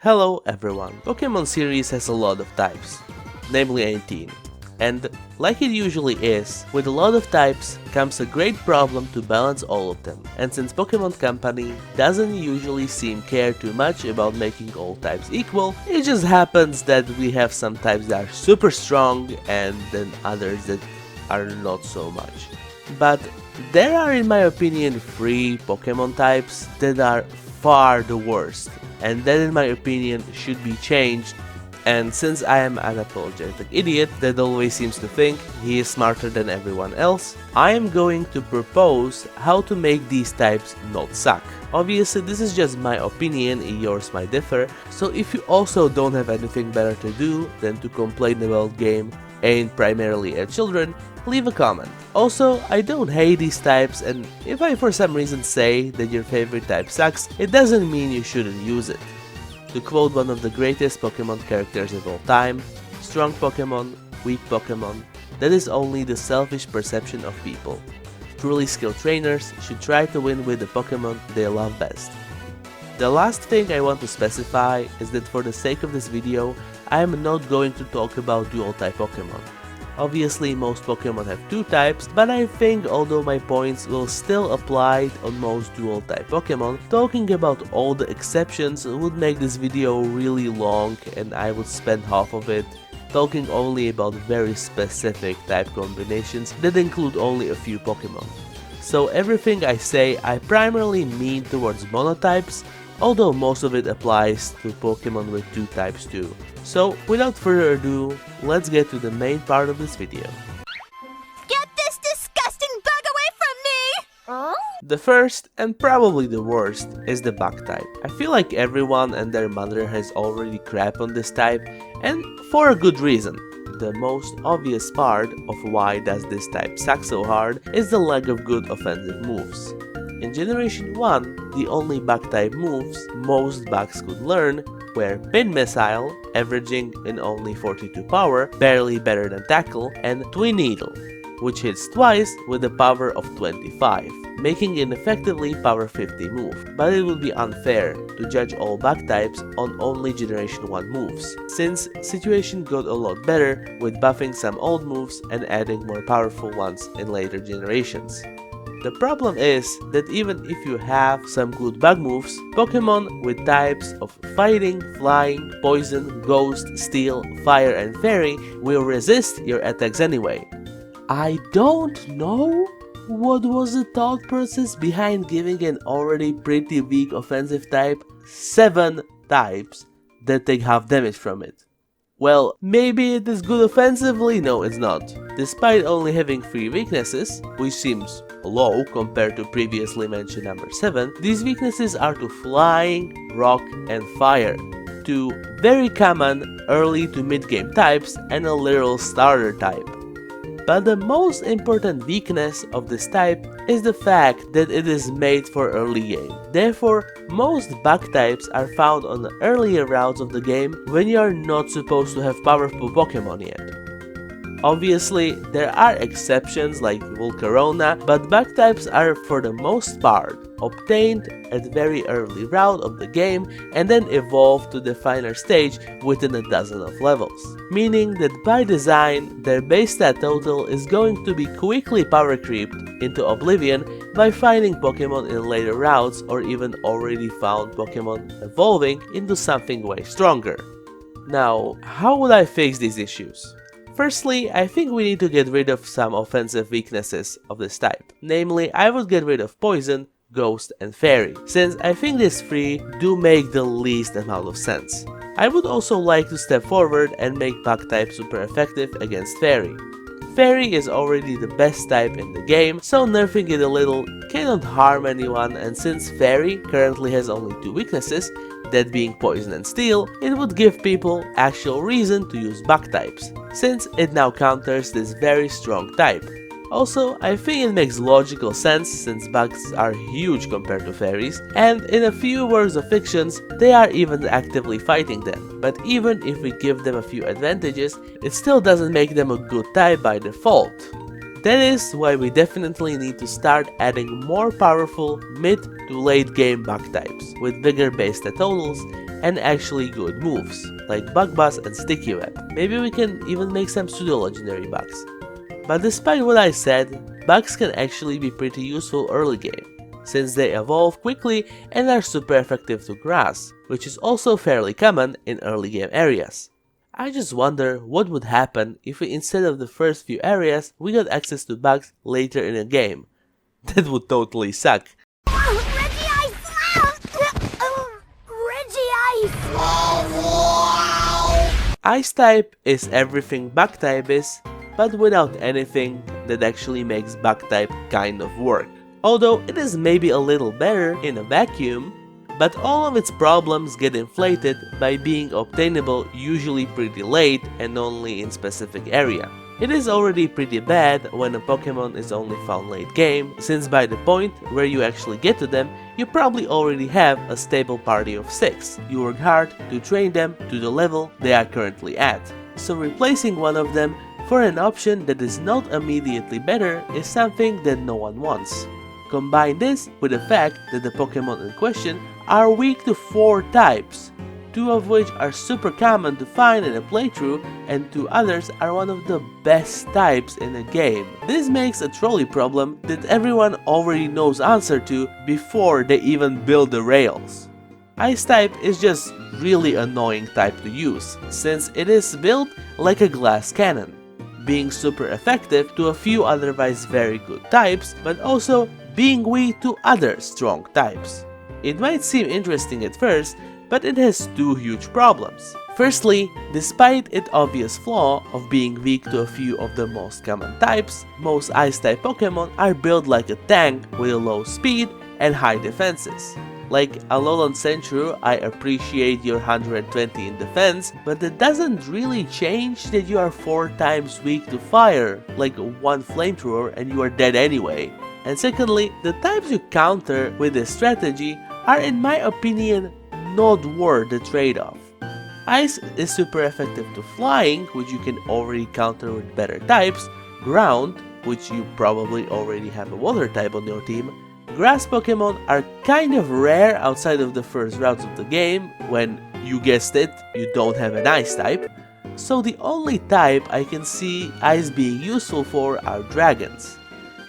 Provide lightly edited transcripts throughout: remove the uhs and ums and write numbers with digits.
Hello everyone, Pokemon series has a lot of types, namely 18. And like it usually is, with a lot of types comes a great problem to balance all of them. And since Pokemon Company doesn't usually seem care too much about making all types equal, it just happens that we have some types that are super strong and then others that are not so much. But there are, in my opinion, 3 Pokemon types that are far the worst, and that in my opinion should be changed. And since I am an unapologetic idiot that always seems to think he is smarter than everyone else, I am going to propose how to make these types not suck. Obviously this is just my opinion, yours might differ, so if you also don't have anything better to do than to complain about game aimed primarily at children, leave a comment. Also, I don't hate these types, and if I for some reason say that your favorite type sucks, it doesn't mean you shouldn't use it. To quote one of the greatest Pokemon characters of all time, strong Pokemon, weak Pokemon, that is only the selfish perception of people. Truly skilled trainers should try to win with the Pokemon they love best. The last thing I want to specify is that for the sake of this video, I am not going to talk about dual type Pokemon. Obviously most Pokemon have 2 types, but I think although my points will still apply on most dual type Pokemon, talking about all the exceptions would make this video really long and I would spend half of it talking only about very specific type combinations that include only a few Pokemon. So everything I say I primarily mean towards monotypes, although most of it applies to Pokemon with 2 types too. So without further ado, let's get to the main part of this video. Get this disgusting bug away from me! Huh? The first, and probably the worst, is the bug type. I feel like everyone and their mother has already crapped on this type, and for a good reason. The most obvious part of why does this type suck so hard is the lack of good offensive moves. In Generation 1, the only bug type moves most bugs could learn were Pin Missile, averaging in only 42 power, barely better than Tackle, and Twin Needle, which hits twice with a power of 25, making it effectively power 50 move. But it would be unfair to judge all bug types on only Generation 1 moves, since situation got a lot better with buffing some old moves and adding more powerful ones in later generations. The problem is that even if you have some good bug moves, Pokemon with types of Fighting, Flying, Poison, Ghost, Steel, Fire and Fairy will resist your attacks anyway. I don't know what was the thought process behind giving an already pretty weak offensive type 7 types that take half damage from it. Well, maybe it is good offensively? No, it's not. Despite only having 3 weaknesses, which seems low compared to previously mentioned number 7, these weaknesses are to Flying, Rock and Fire, 2 very common early to mid-game types and a literal starter type. But the most important weakness of this type is the fact that it is made for early game. Therefore, most bug types are found on the earlier routes of the game when you are not supposed to have powerful Pokemon yet. Obviously, there are exceptions like Volcarona, but bug types are for the most part obtained at very early route of the game and then evolved to the final stage within a dozen of levels. Meaning that by design, their base stat total is going to be quickly power creeped into oblivion by finding Pokemon in later routes or even already found Pokemon evolving into something way stronger. Now, how would I fix these issues? Firstly, I think we need to get rid of some offensive weaknesses of this type. Namely, I would get rid of Poison, Ghost and Fairy, since I think these 3 do make the least amount of sense. I would also like to step forward and make bug type super effective against Fairy. Fairy is already the best type in the game, so nerfing it a little cannot harm anyone, and since Fairy currently has only 2 weaknesses, that being Poison and Steel, it would give people actual reason to use bug types, since it now counters this very strong type. Also, I think it makes logical sense since bugs are huge compared to fairies, and in a few works of fictions, they are even actively fighting them. But even if we give them a few advantages, it still doesn't make them a good type by default. That is why we definitely need to start adding more powerful mid to late game bug types with bigger base stat totals and actually good moves, like Bug Buzz and Sticky Web. Maybe we can even make some pseudo-legendary bugs. But despite what I said, bugs can actually be pretty useful early game, since they evolve quickly and are super effective to grass, which is also fairly common in early game areas. I just wonder what would happen if we, instead of the first few areas, we got access to bugs later in a game. That would totally suck. Reggie Ice! Reggie Ice! Ice type is everything bug type is, but without anything that actually makes bug type kind of work. Although it is maybe a little better in a vacuum, but all of its problems get inflated by being obtainable usually pretty late and only in specific area. It is already pretty bad when a Pokemon is only found late game, since by the point where you actually get to them, you probably already have a stable party of 6. You work hard to train them to the level they are currently at. So replacing one of them for an option that is not immediately better is something that no one wants. Combine this with the fact that the Pokemon in question are weak to 4 types, 2 of which are super common to find in a playthrough and 2 others are one of the best types in a game. This makes a trolley problem that everyone already knows answer to before they even build the rails. Ice type is just really annoying type to use, since it is built like a glass cannon, being super effective to a few otherwise very good types, but also being weak to other strong types. It might seem interesting at first, but it has 2 huge problems. Firstly, despite its obvious flaw of being weak to a few of the most common types, most Ice-type Pokemon are built like a tank with a low speed and high defenses. Like Alolan Sentru, I appreciate your 120 in defense, but that doesn't really change that you are 4 times weak to fire, like 1 flamethrower and you are dead anyway. And secondly, the types you counter with this strategy are in my opinion not worth the trade-off. Ice is super effective to flying, which you can already counter with better types, ground, which you probably already have a water type on your team. Grass Pokemon are kind of rare outside of the first routes of the game, when, you guessed it, you don't have an Ice type. So the only type I can see Ice being useful for are dragons.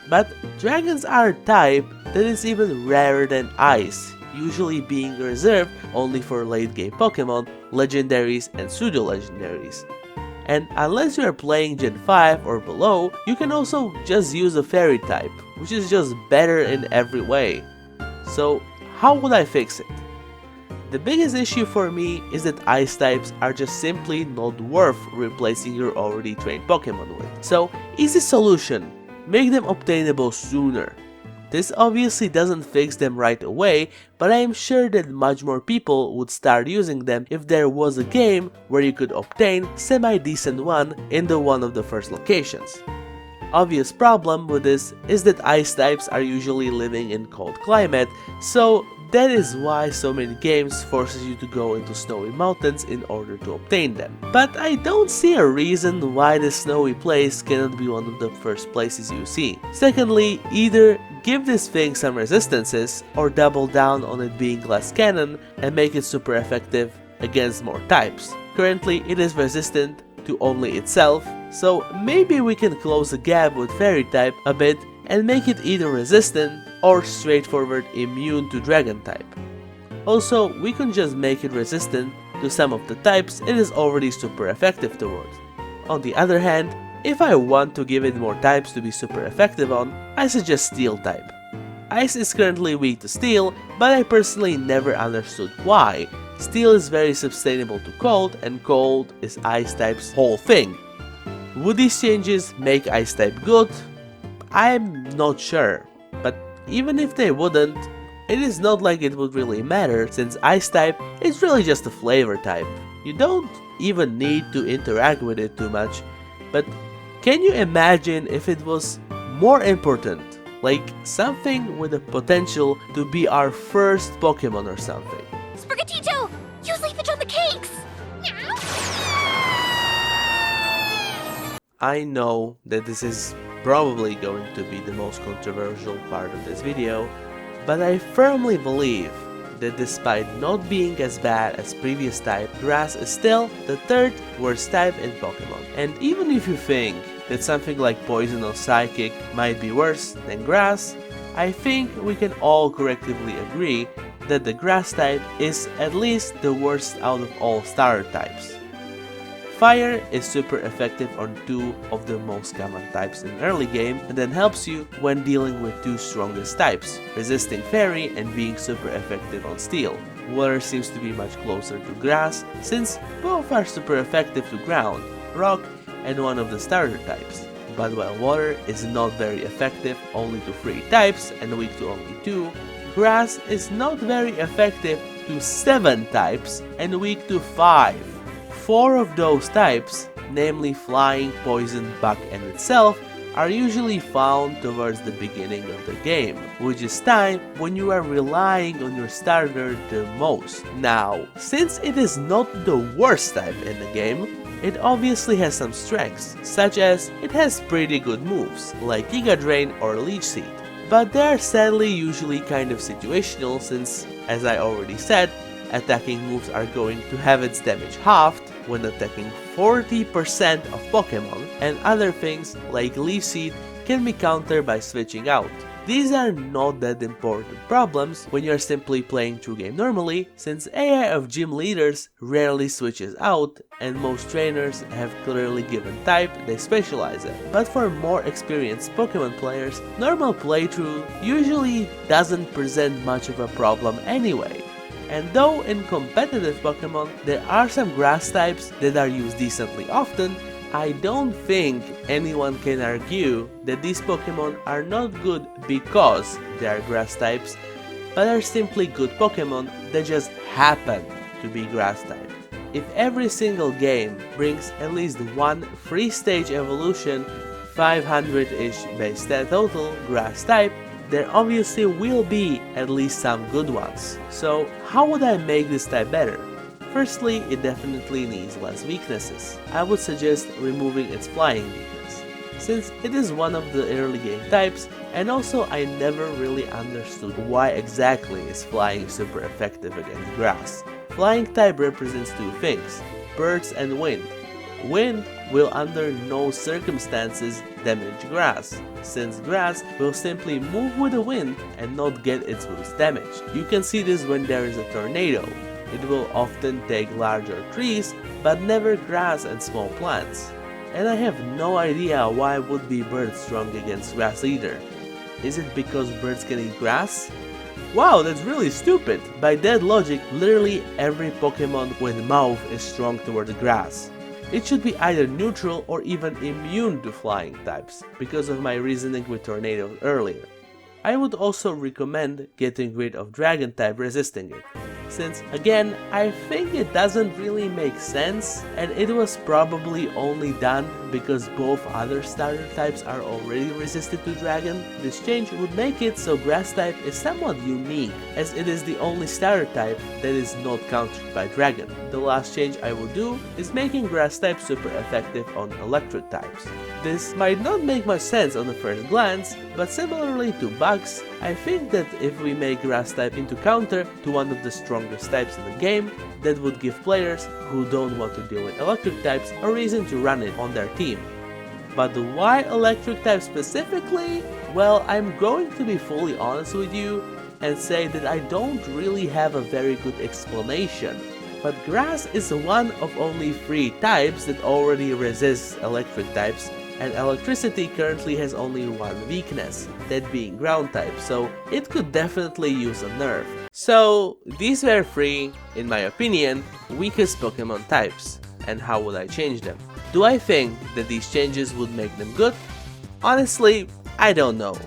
But dragons are a type that is even rarer than Ice, usually being reserved only for late game Pokemon, legendaries and pseudo-legendaries. And unless you are playing Gen 5 or below, you can also just use a fairy type, which is just better in every way. So how would I fix it? The biggest issue for me is that Ice types are just simply not worth replacing your already trained Pokemon with. So easy solution, make them obtainable sooner. This obviously doesn't fix them right away, but I am sure that much more people would start using them if there was a game where you could obtain semi-decent one in one of the first locations. Obvious problem with this is that Ice types are usually living in cold climate, so that is why so many games forces you to go into snowy mountains in order to obtain them. But I don't see a reason why the snowy place cannot be one of the first places you see. Secondly, either give this thing some resistances or double down on it being glass cannon and make it super effective against more types. Currently it is resistant to only itself, so maybe we can close the gap with fairy type a bit and make it either resistant or straightforward immune to dragon type. Also, we can just make it resistant to some of the types it is already super effective towards. On the other hand, if I want to give it more types to be super effective on, I suggest Steel type. Ice is currently weak to Steel, but I personally never understood why. Steel is very sustainable to Cold, and Cold is Ice type's whole thing. Would these changes make Ice type good? I'm not sure, but even if they wouldn't, it is not like it would really matter, since Ice type is really just a flavor type. You don't even need to interact with it too much, but can you imagine if it was more important, like something with the potential to be our first Pokemon or something? Sprigatito! Use leafage on the cakes! I know that this is probably going to be the most controversial part of this video, but I firmly believe that despite not being as bad as previous type, grass is still the third worst type in Pokemon. And even if you think that something like poison or psychic might be worse than grass, I think we can all collectively agree that the grass type is at least the worst out of all starter types. Fire is super effective on two of the most common types in early game and then helps you when dealing with two strongest types, resisting fairy and being super effective on steel. Water seems to be much closer to grass since both are super effective to ground, rock and one of the starter types. But while water is not very effective only to 3 types and weak to only 2, grass is not very effective to 7 types and weak to 5. 4 of those types, namely flying, poison, bug and itself, are usually found towards the beginning of the game, which is time when you are relying on your starter the most. Now, since it is not the worst type in the game, it obviously has some strengths, such as it has pretty good moves, like Giga Drain or Leech Seed. But they are sadly usually kind of situational since, as I already said, attacking moves are going to have its damage halved when attacking 40% of Pokemon, and other things like Leaf Seed can be countered by switching out. These are not that important problems when you are simply playing through game normally, since AI of gym leaders rarely switches out and most trainers have clearly given type they specialize in. But for more experienced Pokemon players, normal playthrough usually doesn't present much of a problem anyway. And though in competitive Pokemon there are some grass types that are used decently often, I don't think anyone can argue that these Pokemon are not good because they are grass types, but are simply good Pokemon that just happen to be grass type. If every single game brings at least one 3-stage evolution, 500-ish base stat total grass type, there obviously will be at least some good ones. So how would I make this type better? Firstly, it definitely needs less weaknesses. I would suggest removing its flying weakness, since it is one of the early game types, and also I never really understood why exactly is flying super effective against grass. Flying type represents two things, birds and wind. Wind will under no circumstances damage grass, since grass will simply move with the wind and not get its roots damaged. You can see this when there is a tornado. It will often take larger trees, but never grass and small plants. And I have no idea why would be birds strong against grass either. Is it because birds can eat grass? Wow, that's really stupid! By that logic, literally every Pokemon with mouth is strong towards grass. It should be either neutral or even immune to flying types, because of my reasoning with tornadoes earlier. I would also recommend getting rid of dragon type resisting it, since again I think it doesn't really make sense and it was probably only done because both other starter types are already resistant to dragon. This change would make it so grass type is somewhat unique, as it is the only starter type that is not countered by dragon. The last change I will do is making grass type super effective on electric types. This might not make much sense on the first glance, but similarly to bugs, I think that if we make grass type into counter to one of the strongest types in the game, that would give players who don't want to deal with electric types a reason to run it on their team. But why electric type specifically? Well, I'm going to be fully honest with you and say that I don't really have a very good explanation. But grass is one of only 3 types that already resists electric types, and electricity currently has only one weakness, that being ground type, so it could definitely use a nerf. So these were 3, in my opinion, weakest Pokemon types, and how would I change them? Do I think that these changes would make them good? Honestly, I don't know.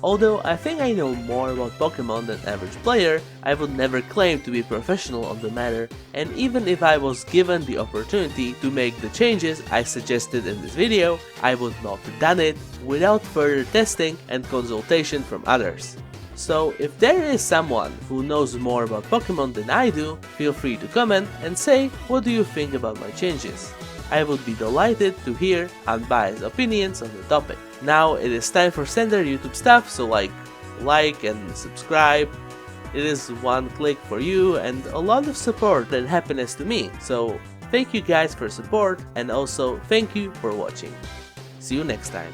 Although I think I know more about Pokemon than average player, I would never claim to be professional on the matter, and even if I was given the opportunity to make the changes I suggested in this video, I would not have done it without further testing and consultation from others. So if there is someone who knows more about Pokemon than I do, feel free to comment and say what do you think about my changes. I would be delighted to hear unbiased opinions on the topic. Now it is time for standard YouTube stuff, so like and subscribe, It is one click for you and a lot of support and happiness to me. So thank you guys for support, and also thank you for watching. See you next time.